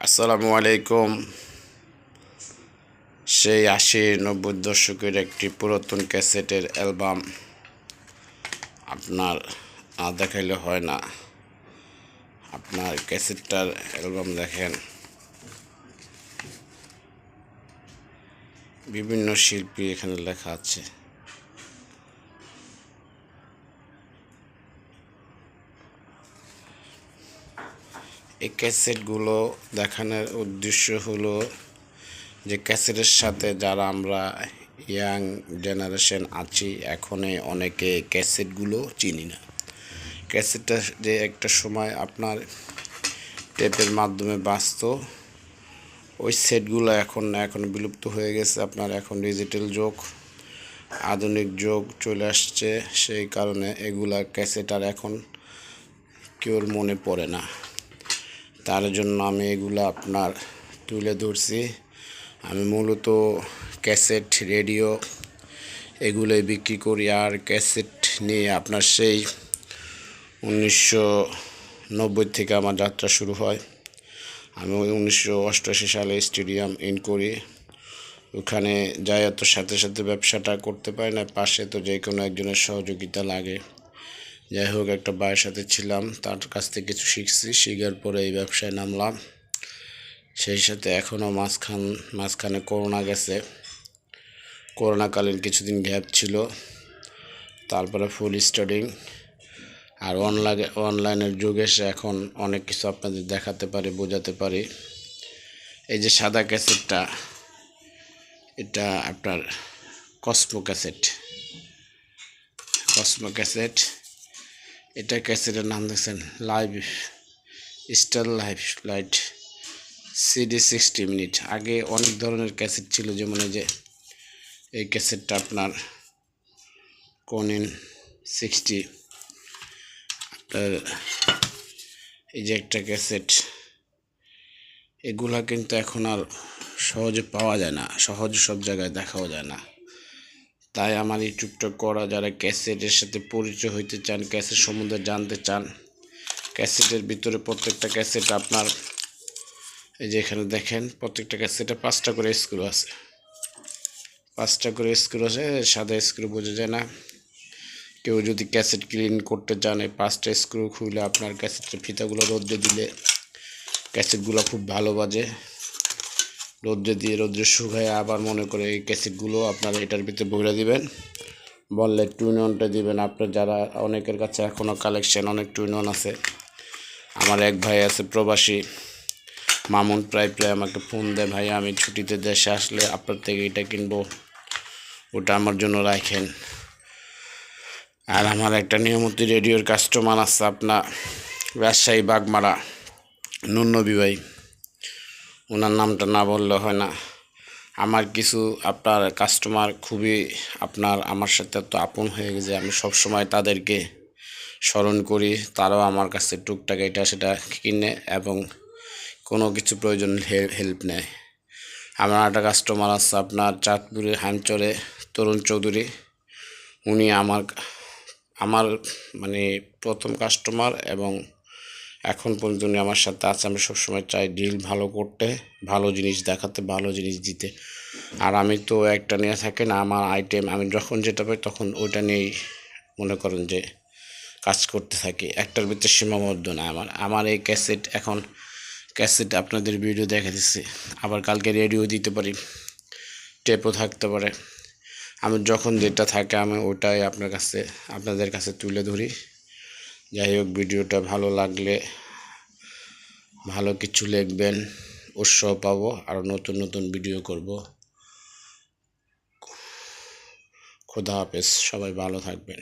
আসসালামু আলাইকুম। সেই ৮০-৯০ দশকের একটি পুরাতন ক্যাসেটের অ্যালবাম আপনার না দেখাইলে হয় না। আপনার ক্যাসেটটার অ্যালবাম দেখেন, বিভিন্ন শিল্পী এখানে লেখা আছে। এই ক্যাসেটগুলো দেখানোর উদ্দেশ্য হলো যে ক্যাসেটের সাথে যারা আমরা ইয়াং জেনারেশন আছি, এখনই অনেকে ক্যাসেটগুলো চিনি না। ক্যাসেটটা যে একটা সময় আপনার টেপের মাধ্যমে বাজত, ওই সেটগুলো এখন বিলুপ্ত হয়ে গেছে। আপনার এখন ডিজিটাল যুগ, আধুনিক যুগ চলে আসছে, সেই কারণে এগুলা ক্যাসেট আর এখন কেউর মনে পড়ে না। তার জন্য আমি এগুলো আপনার তুলে ধরছি। আমি মূলত ক্যাসেট, রেডিও এগুলোই বিক্রি করি। আর ক্যাসেট নিয়ে আপনার সেই 1990 থেকে আমার যাত্রা শুরু হয়। আমি 1988 সালে স্টেডিয়াম ইন করি। ওখানে যাই তো সাথে সাথে ব্যবসাটা করতে পারি না, পাশে তো যে কোনো একজনের সহযোগিতা লাগে। যাই হোক, একটা ভাইয়ের সাথে ছিলাম, তার কাছ থেকে কিছু শিখছি, শিখার পরে এই ব্যবসায় নামলাম। সেই সাথে এখনও মাঝখানে করোনা গেছে, করোনাকালীন কিছুদিন গ্যাপ ছিল, তারপরে ফুল স্টাডিং। আর অনলাইনের যুগে এসে এখন অনেক কিছু আপনাদের দেখাতে পারি, বোঝাতে পারি। এই যে সাদা ক্যাসেটটা, এটা আপনার কসমো ক্যাসেট। এটা ক্যাসেটের নাম দেখছেন live star light CD 60 minute. আগে অনেক ধরনের ক্যাসেট ছিল, যেমন এই যে এই ক্যাসেটটা আপনার কোনিন 60। আপনার এই যে একটা ক্যাসেট, এগুলা কিন্তু এখন আর সহজে পাওয়া যায় না, সহজে সব জায়গায় দেখাও যায় না। তাই আমার ইউটিউবটা করা, যারা ক্যাসেটের সাথে পরিচয় হইতে চান, ক্যাসেট সম্বন্ধে জানতে চান। ক্যাসেটের ভিতরে প্রত্যেকটা ক্যাসেট আপনার এই যে এখানে দেখেন, প্রত্যেকটা ক্যাসেটে 5টা করে স্ক্রু আছে। 5টা করে স্ক্রু আছে, সাদা স্ক্রু বোঝা যায় না। কেউ যদি ক্যাসেট ক্লিন করতে চান, এই 5টা স্ক্রু খুলে আপনার ক্যাসেটের ফিতাগুলো রোদ্রে দিলে ক্যাসেটগুলো খুব ভালো বাজে। রোদ্রে শুকায় আবার মনে করে এই ক্যাসেটগুলো আপনার এটার ভিতরে ভরে দিবেন, বললে টুইন-অনটা দিবেন। আপনার যারা অনেকের কাছে এখনও কালেকশন অনেক টুইন-অন আছে। আমার এক ভাই আছে প্রবাসী, মামুন, প্রায় আমাকে ফোন দেয়, ভাই আমি ছুটিতে দেশে আসলে আপনার থেকে এটা কিনবো, ওটা আমার জন্য রাখেন। আর আমার একটা নিয়মিত রেডিওর কাস্টমার আছে আপনার রাজশাহী বাগমারা, নুনবী ভাই, ওনার নামটা না বললে হয় না। আমার কিছু আপনার কাস্টমার খুবই আমার সাথে তো আপন হয়ে গেছে, আমি সবসময় তাদেরকে স্মরণ করি। তারাও আমার কাছে টুকটাক এটা সেটা কিনে এবং কোনো কিছু প্রয়োজন হেল্প নেয়। আমার একটা কাস্টমার আছে আপনার চাঁদপুরে হামচরে, তরুণ চৌধুরী। উনি আমার মানে প্রথম কাস্টমার এবং এখন পর্যন্ত উনি আমার সাথে আছে। আমি সবসময় চাই ডিল ভালো করতে, ভালো জিনিস দেখাতে, ভালো জিনিস দিতে। আর আমি তো একটা নিয়ে থাকি না, আমার আইটেম আমি যখন যেটা পাই তখন ওইটা নিয়েই মনে করেন যে কাজ করতে থাকি, একটার ভিতরে সীমাবদ্ধ না। আমার এই ক্যাসেট আপনাদের ভিডিও দেখা দিচ্ছি, আবার কালকে রেডিও দিতে পারি, টেপও থাকতে পারে। আমি যখন যেটা থাকে আমি ওটাই আপনাদের কাছে তুলে ধরি। যাই হোক, ভিডিওটা ভালো লাগলে ভালো কিছু লিখবেন, উৎসাহ পাবো, আরও নতুন ভিডিও করব। খোদা হাফেজ, সবাই ভালো থাকবেন।